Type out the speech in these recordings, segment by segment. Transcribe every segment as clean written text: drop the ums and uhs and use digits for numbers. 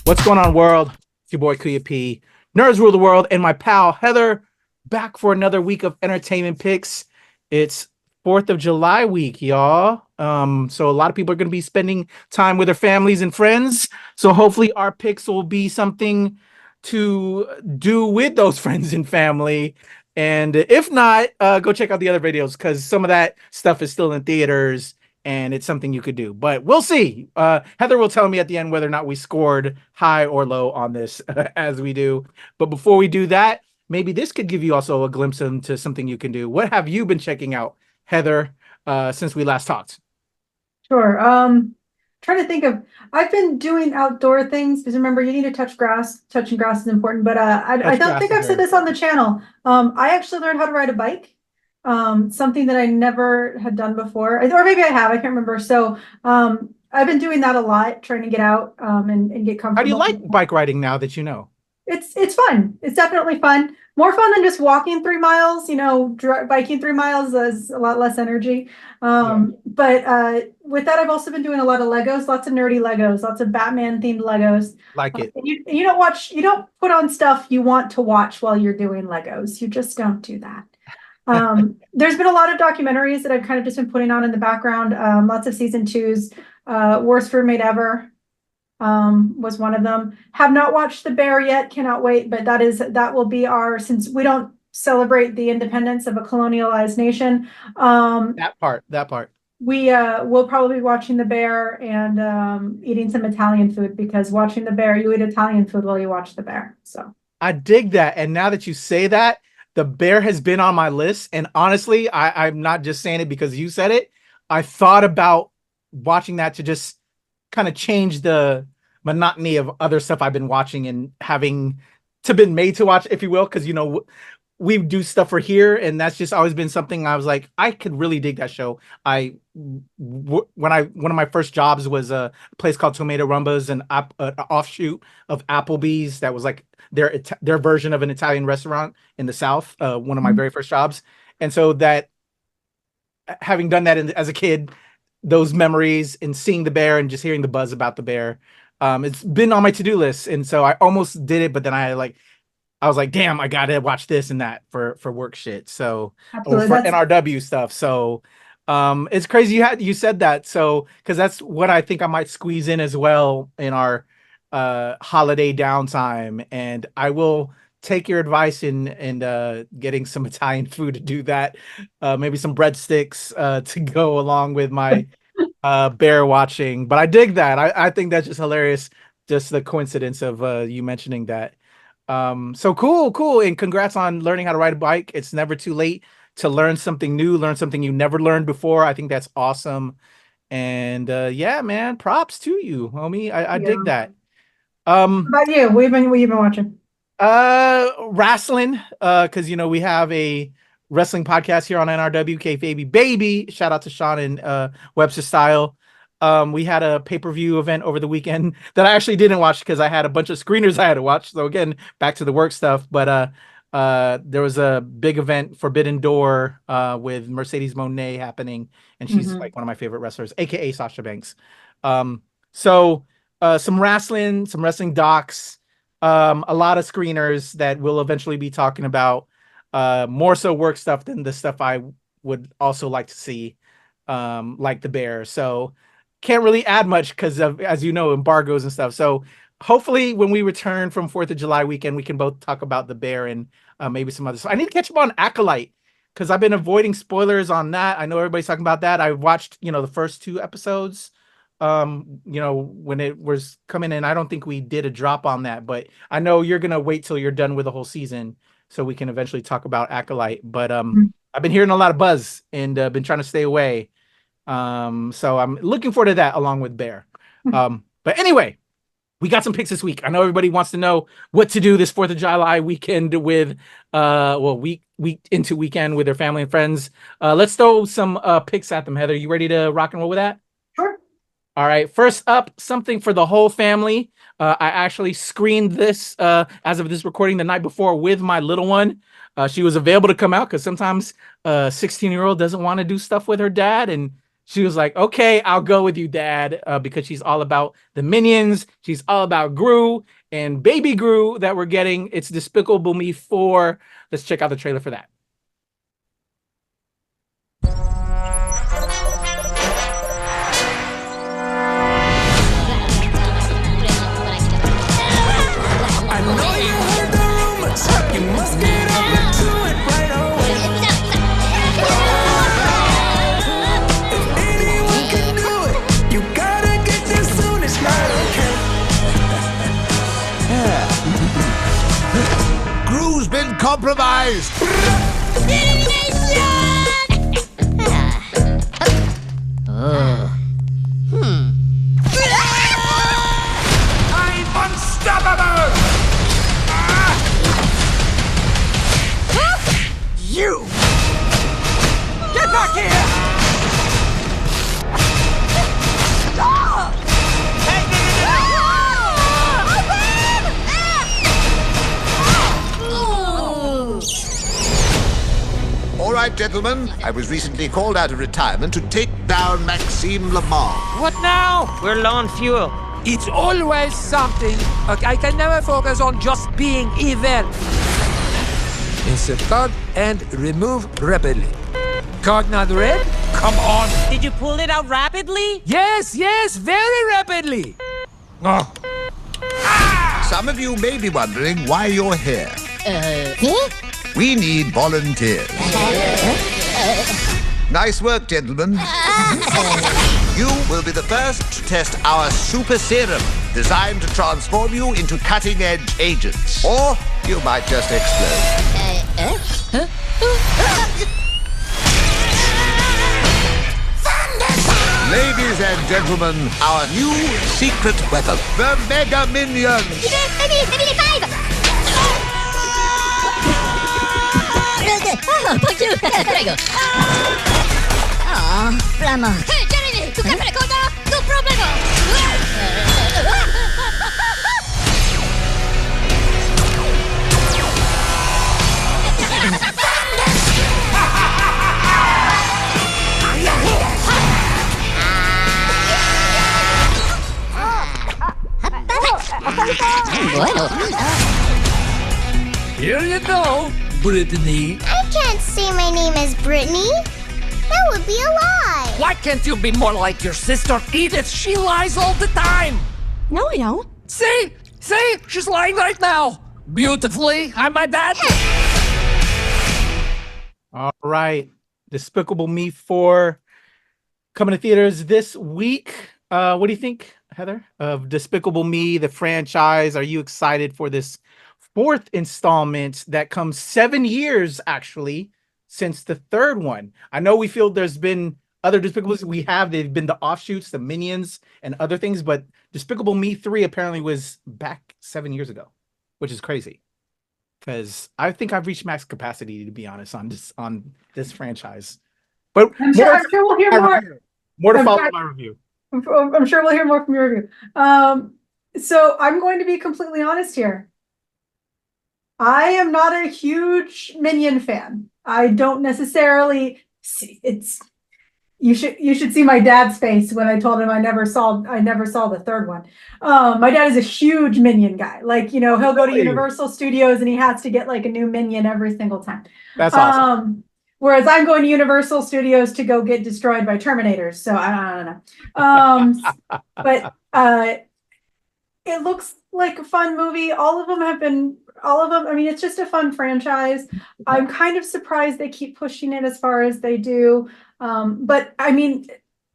What's going on, world? It's your boy Kuya P. Nerds rule the world, and my pal Heather back for another week of entertainment picks. It's 4th of July week, y'all. So a lot of people are going to be spending time with their families and friends. So hopefully our picks will be something to do with those friends and family. And if not, go check out the other videos because some of that stuff is still in theaters and it's something you could do. But we'll see. Heather will tell me at the end whether or not we scored high or low on this as we do. But before we do that, maybe this could give you also a glimpse into something you can do. What have you been checking out, Heather, since we last talked? Sure. Trying to think of, I've been doing outdoor things because remember you need to touch grass. Touching grass is important, but I don't think I've said this on the channel. I actually learned how to ride a bike. Something that I never had done before, or maybe I have, I can't remember. So I've been doing that a lot, trying to get out and get comfortable. How do you like bike riding now that you know? It's fun. It's definitely fun. More fun than just walking 3 miles. Biking 3 miles is a lot less energy. But with that, I've also been doing a lot of Legos, lots of nerdy Legos, lots of Batman themed Legos. Like it. You don't put on stuff you want to watch while you're doing Legos. You just don't do that. There's been a lot of documentaries that I've kind of just been putting on in the background. Lots of season 2s. Worst Roommate Ever was one of them. Have not watched The Bear yet, cannot wait, but that will be since we don't celebrate the independence of a colonialized nation. That part. We will probably be watching The Bear and eating some Italian food because watching The Bear, you eat Italian food while you watch The Bear. So I dig that. And now that you say that, The Bear has been on my list. And honestly, I'm not just saying it because you said it. I thought about watching that to just kind of change the monotony of other stuff I've been watching and having to been made to watch, if you will, because we do stuff for here, and that's just always been something I was like, I could really dig that show. One of my first jobs was a place called Tomato Rumbas, an offshoot of Applebee's that was like their version of an Italian restaurant in the South. One of my very first jobs, and so that having done that as a kid, those memories and seeing The Bear and just hearing the buzz about The Bear, it's been on my to-do list, and so I almost did it, but then I was like, damn, I gotta watch this and that for work shit. So or for NRW stuff. So it's crazy you said that. So because that's what I think I might squeeze in as well in our holiday downtime, and I will take your advice in getting some Italian food to do that. Maybe some breadsticks to go along with my bear watching. But I dig that. I think that's just hilarious. Just the coincidence of you mentioning that. So cool. And congrats on learning how to ride a bike. It's never too late to learn something new, learn something you never learned before. I think that's awesome. And yeah, man, props to you, homie. I dig that. How about you? What have you been watching? Wrestling, because we have a wrestling podcast here on NRW Baby. Shout out to Sean and Webster Style. We had a pay-per-view event over the weekend that I actually didn't watch because I had a bunch of screeners I had to watch. So again, back to the work stuff. But there was a big event, Forbidden Door, with Mercedes Moné happening, and she's like one of my favorite wrestlers, aka Sasha Banks. So some wrestling docs, a lot of screeners that we'll eventually be talking about. More so work stuff than the stuff I would also like to see, like The Bear. So can't really add much because of, as you know, embargoes and stuff. So hopefully when we return from 4th of July weekend, we can both talk about The Bear and maybe some others. So I need to catch up on Acolyte because I've been avoiding spoilers on that. I know everybody's talking about that. I watched, the first 2 episodes, when it was coming in. I don't think we did a drop on that, but I know you're going to wait till you're done with the whole season so we can eventually talk about Acolyte. But I've been hearing a lot of buzz and been trying to stay away. So I'm looking forward to that along with Bear. But anyway, we got some picks this week. I know everybody wants to know what to do this 4th of July weekend with, week into weekend with their family and friends. Let's throw some picks at them. Heather, you ready to rock and roll with that? Sure. All right. First up, something for the whole family. I actually screened this as of this recording the night before with my little one. She was available to come out because sometimes a 16-year-old doesn't want to do stuff with her dad, and she was like, okay, I'll go with you, Dad, because she's all about the Minions. She's all about Gru and Baby Gru that we're getting. It's Despicable Me 4. Let's check out the trailer for that. I know you heard the rumors. You must get over to it right away. If anyone can do it, you gotta get there soon. It's not okay. Gru's been compromised. I'm unstoppable! You! Get back here! All right, gentlemen, I was recently called out of retirement to take down Maxime Lamar. What now? We're low on fuel. It's always something. I can never focus on just being evil. Insert card and remove rapidly. Card not read? Come on. Did you pull it out rapidly? Yes, very rapidly. Oh. Some of you may be wondering why you're here. We need volunteers. Nice work, gentlemen. You will be the first to test our super serum, designed to transform you into cutting-edge agents. Or you might just explode. Ladies and gentlemen, our new secret weapon, the Mega Minions. Oh, fuck you! Prego! Oh, flamo! Hey, Jeremy! Tu caffè le coda? No problema! Bueno. Here you go, Brittany. I can't say my name as Brittany. That would be a lie. Why can't you be more like your sister Edith? She lies all the time. No, I don't. See? She's lying right now. Beautifully, I'm my dad. All right. Despicable Me 4 coming to theaters this week. What do you think, Heather, of Despicable Me, the franchise? Are you excited for this fourth installment that comes 7 years, actually, since the third one? I know we feel there's been other Despicables they've been the offshoots, the Minions, and other things, but Despicable Me 3 apparently was back 7 years ago, which is crazy. Because I think I've reached max capacity, to be honest, on this franchise. But I'm sure we'll hear more. More to follow in my review. I'm sure we'll hear more from your review. So I'm going to be completely honest here. I am not a huge Minion fan. I don't necessarily see it's. You should see my dad's face when I told him I never saw the third one. My dad is a huge Minion guy. Like, he'll go to Universal Studios and he has to get like a new Minion every single time. That's awesome. Whereas I'm going to Universal Studios to go get destroyed by Terminators. So I don't know. But it looks like a fun movie. All of them. I mean, it's just a fun franchise. I'm kind of surprised they keep pushing it as far as they do. But I mean,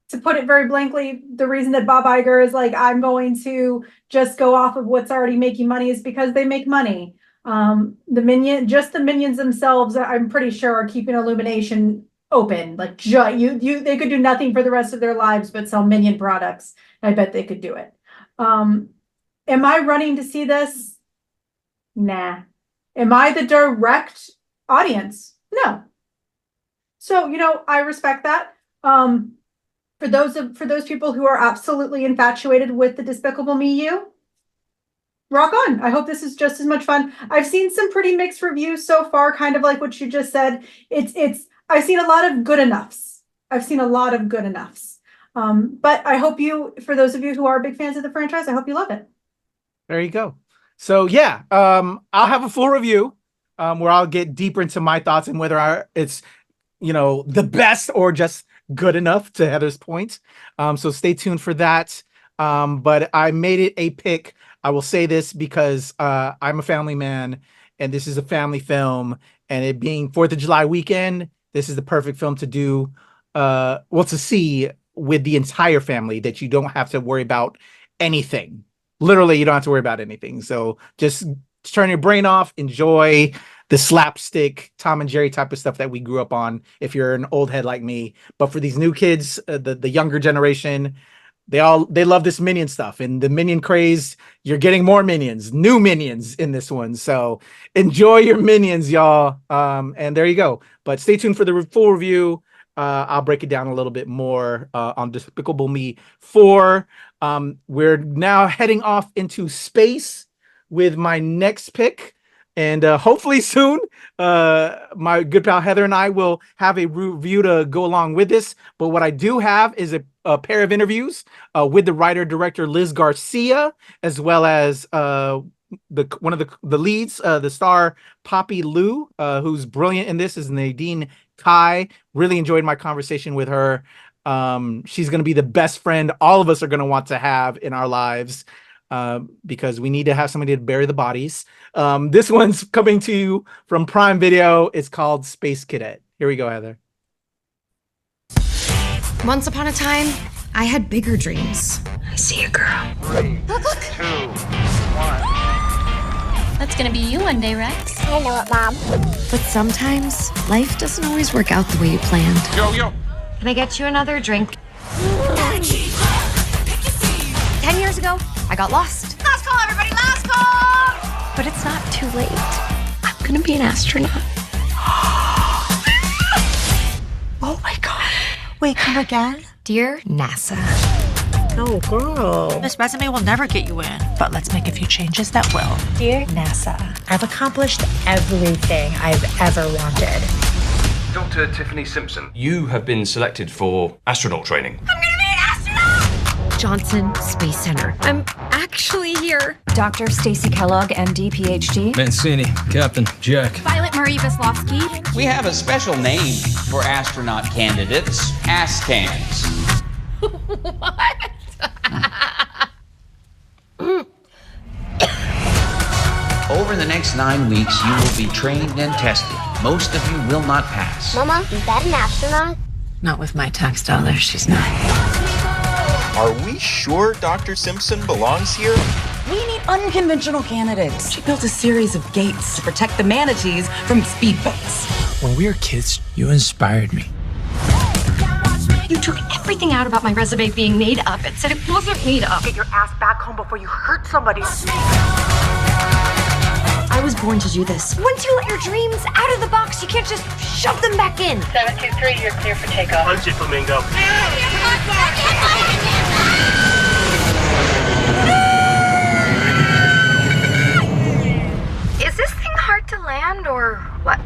to put it very blankly, the reason that Bob Iger is like, I'm going to just go off of what's already making money is because they make money. The Minions themselves, I'm pretty sure, are keeping Illumination open. Like, they could do nothing for the rest of their lives but sell Minion products. I bet they could do it. Am I running to see this? Nah. Am I the direct audience? No. So, I respect that. For those people who are absolutely infatuated with the Despicable Me U, rock on. I hope this is just as much fun. I've seen some pretty mixed reviews so far, kind of like what you just said. I've seen a lot of good enoughs. I've seen a lot of good enoughs. But I hope for those of you who are big fans of the franchise, I hope you love it. There you go. So yeah, I'll have a full review where I'll get deeper into my thoughts and whether it's, the best or just good enough, to Heather's point. So stay tuned for that. But I made it a pick. I will say this because I'm a family man and this is a family film, and it being 4th of July weekend, this is the perfect film to do, to see with the entire family, that you don't have to worry about anything. Literally, you don't have to worry about anything. So just turn your brain off, enjoy the slapstick Tom and Jerry type of stuff that we grew up on, if you're an old head like me. But for these new kids, the younger generation, they love this Minion stuff, and the Minion craze, you're getting more Minions, new Minions in this one. So enjoy your Minions, y'all. And there you go. But stay tuned for the full review. I'll break it down a little bit more on Despicable Me 4. We're now heading off into space with my next pick. And hopefully soon, my good pal Heather and I will have a review to go along with this. But what I do have is a pair of interviews with the writer-director Liz Garcia, as well as one of the leads, the star Poppy Lou, who's brilliant in this, is Nadine Kai. Really enjoyed my conversation with her. She's going to be the best friend all of us are going to want to have in our lives, because we need to have somebody to bury the bodies. This one's coming to you from Prime Video. It's called Space Cadet. Here we go, Heather. Once upon a time, I had bigger dreams. I see a girl. 3, 2, 1. That's gonna be you one day, Rex. I know it, Mom. But sometimes, life doesn't always work out the way you planned. Yo. Can I get you another drink? 10 years ago, I got lost. Last call, everybody, last call! But it's not too late. I'm gonna be an astronaut. Oh my God. Wait, come again? Dear NASA. Oh, girl. This resume will never get you in, but let's make a few changes that will. Dear NASA, I've accomplished everything I've ever wanted. Dr. Tiffany Simpson, you have been selected for astronaut training. I'm gonna be an astronaut! Johnson Space Center. I'm actually here. Dr. Stacy Kellogg, MD, PhD. Mancini, Captain, Jack. Violet Marie Veslovsky. We have a special name for astronaut candidates, ASCANs. What? Over the next 9 weeks, you will be trained and tested. Most of you will not pass. Mama, is that an astronaut? Not with my tax dollars, she's not. Are we sure Dr. Simpson belongs here? We need unconventional candidates. She built a series of gates to protect the manatees from speedboats. When we were kids, you inspired me. You took everything out about my resume being made up and said it wasn't made up. Get your ass back home before you hurt somebody. I was born to do this. Once you let your dreams out of the box, you can't just shove them back in. 723, you're clear for takeoff. Punch it, Flamingo. Is this thing hard to land or what?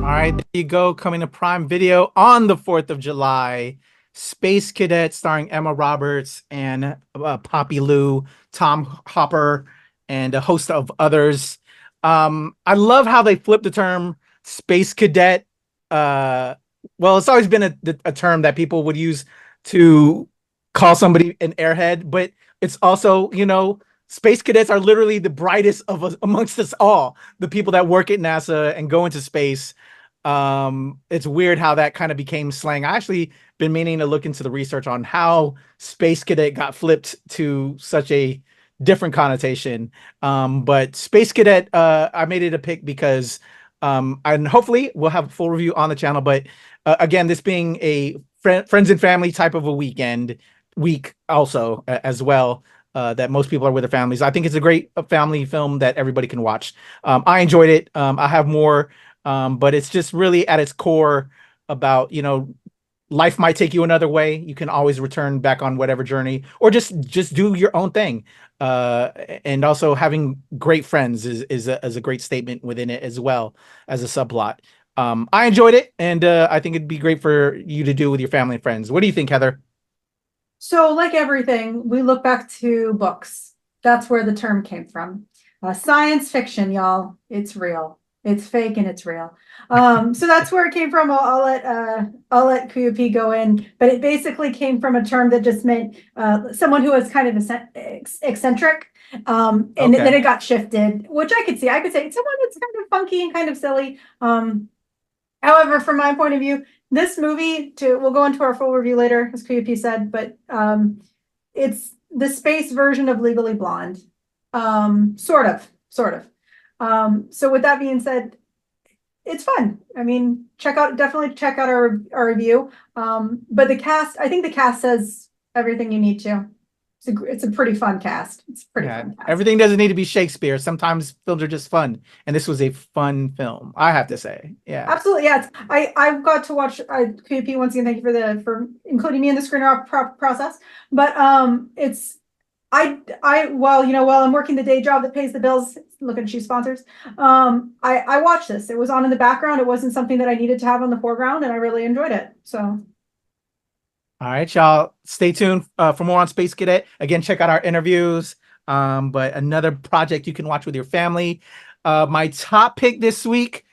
All right, there you go. Coming to Prime Video on the 4th of July. Space Cadet, starring Emma Roberts and Poppy Lou, Tom Hopper, and a host of others. I love how they flipped the term Space Cadet. Well, it's always been a term that people would use to call somebody an airhead, but it's also, Space Cadets are literally the brightest of us amongst us all, the people that work at NASA and go into space. It's weird how that kind of became slang. I actually been meaning to look into the research on how Space Cadet got flipped to such a different connotation. But Space Cadet, I made it a pick because, and hopefully we'll have a full review on the channel. But again, this being a friends and family type of a week also as well, that most people are with their families. I think it's a great family film that everybody can watch. I enjoyed it. I have more, but it's just really at its core about, life might take you another way. You can always return back on whatever journey, or just do your own thing. And also having great friends is a great statement within it as well as a subplot. I enjoyed it, and I think it'd be great for you to do with your family and friends. What do you think, Heather? So, like everything, we look back to books. That's where the term came from. Science fiction, y'all. It's real. It's fake and it's real. So that's where it came from. I'll let Kuya P go in, but it basically came from a term that just meant someone who was kind of eccentric. And then it got shifted, which I could see. I could say someone that's kind of funky and kind of silly. However, from my point of view, this movie, we'll go into our full review later, as Kuya P said, but it's the space version of Legally Blonde. Sort of. So with that being said, it's fun. I mean, definitely check out our review. But the cast, I think the cast says everything you need to. It's a pretty fun cast. It's pretty fun cast. Everything doesn't need to be Shakespeare. Sometimes films are just fun, and this was a fun film, I have to say. Yeah, absolutely. Yeah, I've got to watch Kuya P once again. Thank you for including me in the screener process. But while I'm working the day job that pays the bills, looking at you sponsors, I watched this. It was on in the background. It wasn't something that I needed to have on the foreground, and I really enjoyed it. So. All right, y'all. Stay tuned for more on Space Cadet. Again, check out our interviews. But another project you can watch with your family. My top pick this week,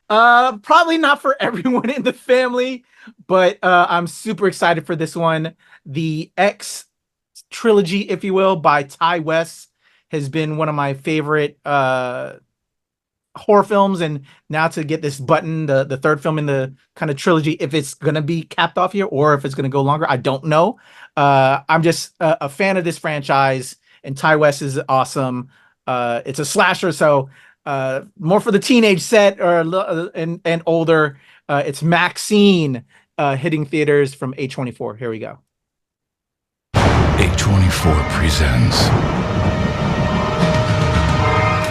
probably not for everyone in the family, but I'm super excited for this one. The X trilogy, if you will, by Ty West has been one of my favorite horror films, and now to get this button, the third film in the kind of trilogy, if it's gonna be capped off here or if it's gonna go longer, I don't know. I'm just a fan of this franchise, and Ty West is awesome. It's a slasher, so more for the teenage set or and older. It's MaXXXine hitting theaters from A24. Here we go. A24 presents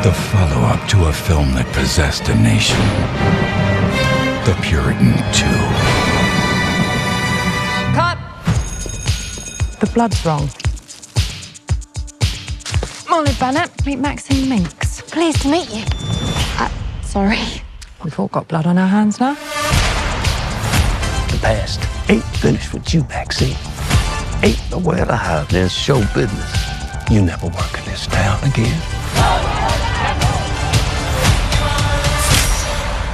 the follow-up to a film that possessed a nation, The Puritan 2. Cut! The blood's wrong. Molly Bennett, meet Maxine Minx. Pleased to meet you. Sorry. We've all got blood on our hands now. The past ain't finished with you, Maxine. Ain't nowhere to hide. There's show business. You never work in this town again.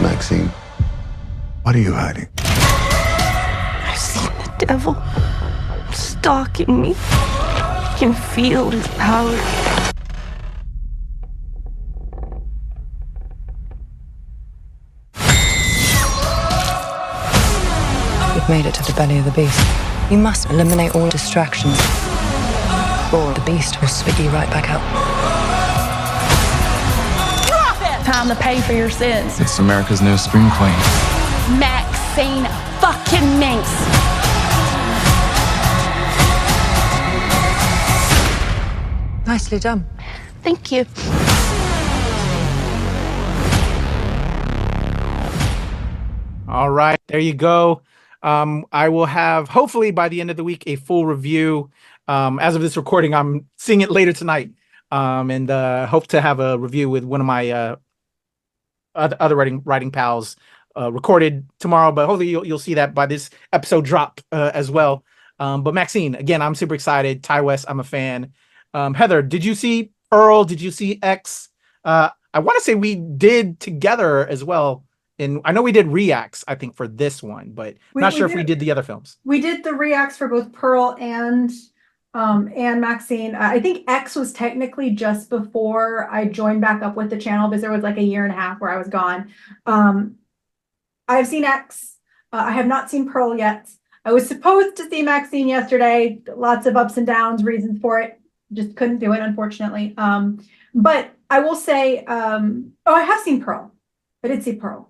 Maxine, what are you hiding? I've seen the devil stalking me. I can feel his power. We've made it to the belly of the beast. You must eliminate all distractions, or the beast will spit you right back out. Drop it! Time to pay for your sins. It's America's new scream queen. MaXXXine fucking Minx. Nicely done. Thank you. All right, there you go. I will have, hopefully by the end of the week, a full review. As of this recording, I'm seeing it later tonight, and hope to have a review with one of my other writing pals recorded tomorrow. But hopefully you'll see that by this episode drop as well. But MaXXXine, again, I'm super excited. Ty West, I'm a fan. Heather, did you see Pearl? Did you see X? I want to say we did together as well. And I know we did reacts, I think, for this one, but not sure if we did the other films. We did the reacts for both Pearl and MaXXXine. I think X was technically just before I joined back up with the channel, because there was like a year and a half where I was gone. I've seen X. I have not seen Pearl yet. I was supposed to see MaXXXine yesterday. Lots of ups and downs, reasons for it. Just couldn't do it, unfortunately. But I will say, I have seen Pearl. I did see Pearl.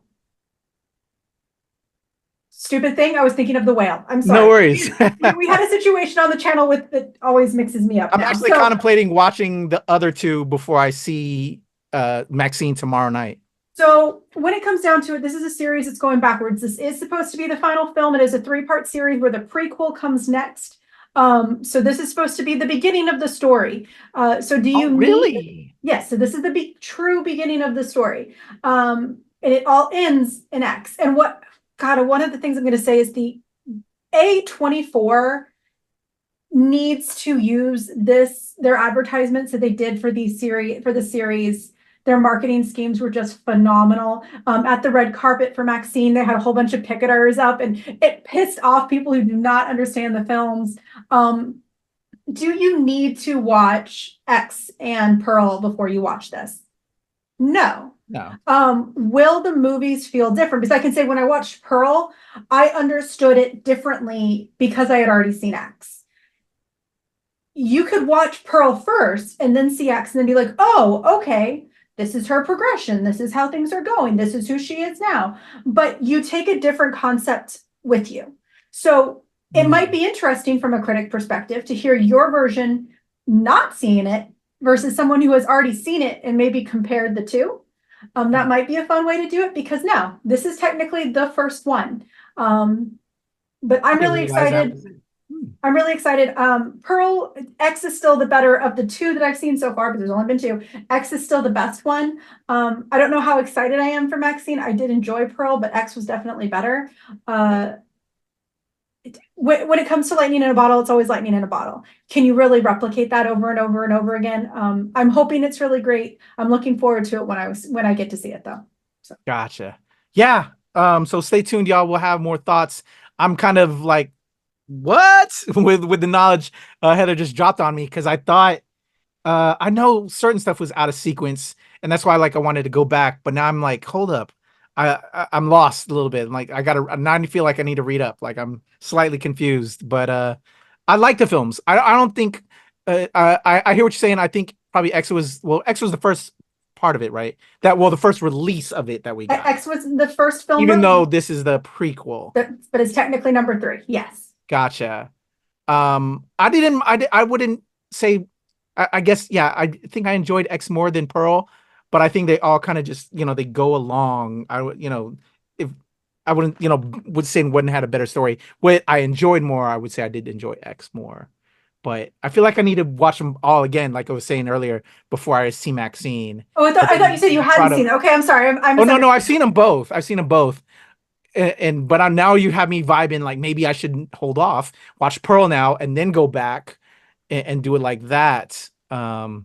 Stupid thing, I was thinking of The Whale. I'm sorry. No worries. We had a situation on the channel that always mixes me up. I'm actually contemplating watching the other two before I see MaXXXine tomorrow night. So when it comes down to it, this is a series that's going backwards. This is supposed to be the final film. It is a 3-part series where the prequel comes next. So this is supposed to be the beginning of the story. So do you really? Yes. So this is the true beginning of the story. And it all ends in X. And one of the things I'm going to say is the A24 needs to use their advertisements that they did for the series. Their marketing schemes were just phenomenal. At the red carpet for MaXXXine, they had a whole bunch of picketers up, and it pissed off people who do not understand the films. Do you need to watch X and Pearl before you watch this? No. Will the movies feel different? Because I can say when I watched Pearl, I understood it differently because I had already seen X. You could watch Pearl first and then see X and then be like, oh, okay. This is her progression. This is how things are going. This is who she is now. But you take a different concept with you. So it might be interesting from a critic perspective to hear your version not seeing it versus someone who has already seen it and maybe compared the two. That might be a fun way to do it because now this is technically the first one. But I'm really excited. Pearl, X is still the better of the two that I've seen so far, but there's only been 2. X is still the best one. I don't know how excited I am for MaXXXine. I did enjoy Pearl, but X was definitely better. When it comes to lightning in a bottle, it's always lightning in a bottle. Can you really replicate that over and over and over again? I'm hoping it's really great. I'm looking forward to it when I get to see it though. So. Gotcha. Yeah. So stay tuned, y'all. We'll have more thoughts. I'm kind of like, what with the knowledge Heather just dropped on me, because I thought I know certain stuff was out of sequence, and that's why I wanted to go back, but now I'm like, hold up, I'm lost a little bit. I'm like, now I feel like I need to read up. Like I'm slightly confused, but I like the films. I don't think I hear what you're saying. I think probably X was the first part of it, right? The first release of it that we got. X was the first film, even though this is the prequel, but it's technically number 3. Yes. Gotcha. I wouldn't say, I guess, yeah, I think I enjoyed X more than Pearl, but I think they all kind of just, they go along. If I wouldn't, would say wouldn't had a better story. What I enjoyed more, I would say I did enjoy X more, but I feel like I need to watch them all again, like I was saying earlier, before I see MaXXXine. Oh, I thought you said you hadn't seen it. Okay, I'm sorry. No, I've seen them both. But now you have me vibing like maybe I should hold off, watch Pearl now, and then go back and do it like that. Because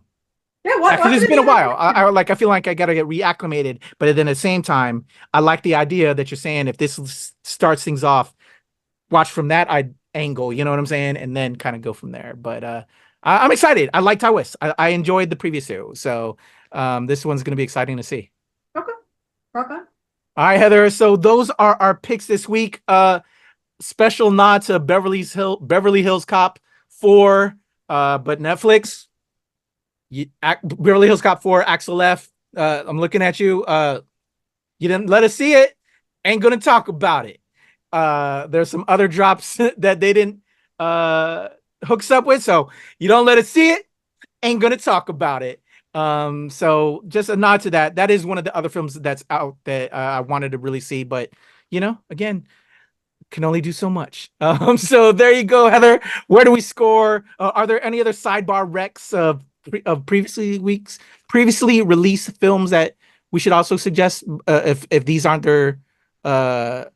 it's been a while. I feel like I gotta get reacclimated, but then at the same time, I like the idea that you're saying if this starts things off, watch from that angle. You know what I'm saying, and then kind of go from there. But I'm excited. I like Ty West. I enjoyed the previous 2, so this one's gonna be exciting to see. Okay, rock on. All right, Heather. So those are our picks this week. Special nod to Beverly Hills Cop 4, but Netflix. Beverly Hills Cop 4, Axel F. I'm looking at you. You didn't let us see it. Ain't gonna talk about it. There's some other drops that they didn't hook us up with, so you don't let us see it. Ain't gonna talk about it. So just a nod to that. That is one of the other films that's out that I wanted to really see, but again, can only do so much. So there you go, Heather. Where do we score? Are there any other sidebar recs of previously released films that we should also suggest if these aren't their the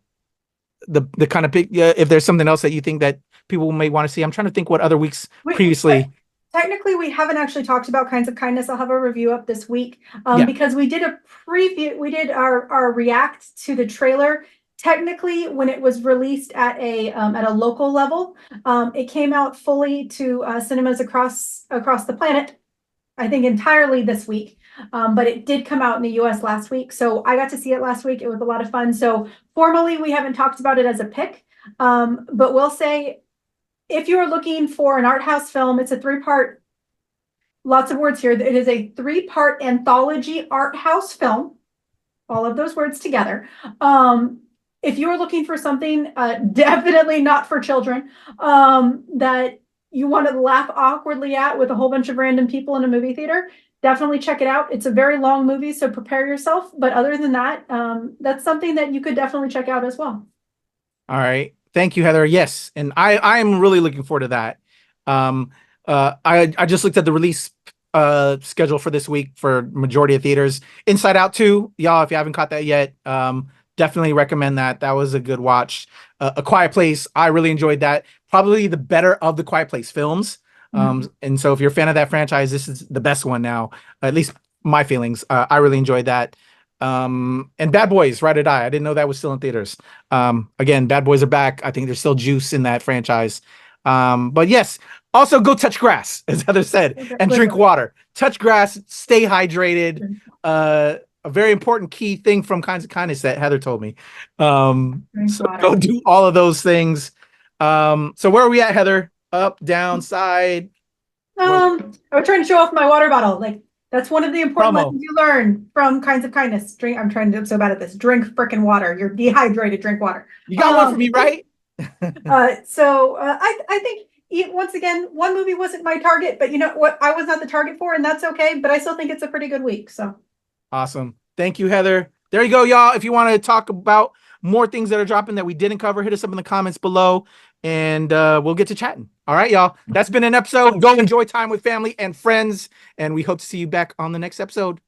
kind of pick? If there's something else that you think that people may want to see, I'm trying to think what other weeks previously. Technically, we haven't actually talked about Kinds of Kindness. I'll have a review up this week because we did a preview. We did our react to the trailer. Technically, when it was released at a local level, it came out fully to cinemas across the planet. I think entirely this week, but it did come out in the U.S. last week. So I got to see it last week. It was a lot of fun. So formally, we haven't talked about it as a pick, but we'll say, if you are looking for an art house film, it's a 3-part, lots of words here. It is a 3-part anthology art house film, all of those words together. If you are looking for something definitely not for children, that you want to laugh awkwardly at with a whole bunch of random people in a movie theater, definitely check it out. It's a very long movie, so prepare yourself. But other than that, that's something that you could definitely check out as well. All right. Thank you, Heather. Yes. And I am really looking forward to that. I just looked at the release schedule for this week for majority of theaters. Inside Out 2, y'all, if you haven't caught that yet, definitely recommend that. That was a good watch. A Quiet Place, I really enjoyed that. Probably the better of the Quiet Place films. And so if you're a fan of that franchise, this is the best one now. At least my feelings. I really enjoyed that. And Bad Boys, Ride or Die. I didn't know that was still in theaters. Again, Bad Boys are back. I think there's still juice in that franchise. But yes, also go touch grass, as Heather said, and drink water. Touch grass, stay hydrated. A very important key thing from Kinds of Kindness that Heather told me. So go do all of those things. So where are we at, Heather? Up, down, side? I was trying to show off my water bottle. Like, that's one of the important lessons you learn from Kinds of Kindness. I'm I'm so bad at this. Drink frickin' water. You're dehydrated. Drink water. You got one for me, right? I think once again, one movie wasn't my target, but you know what? I was not the target for, and that's okay. But I still think it's a pretty good week. So awesome. Thank you, Heather. There you go, y'all. If you want to talk about more things that are dropping that we didn't cover, hit us up in the comments below, and we'll get to chatting. All right, y'all. That's been an episode. Go enjoy time with family and friends, and we hope to see you back on the next episode.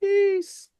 Peace.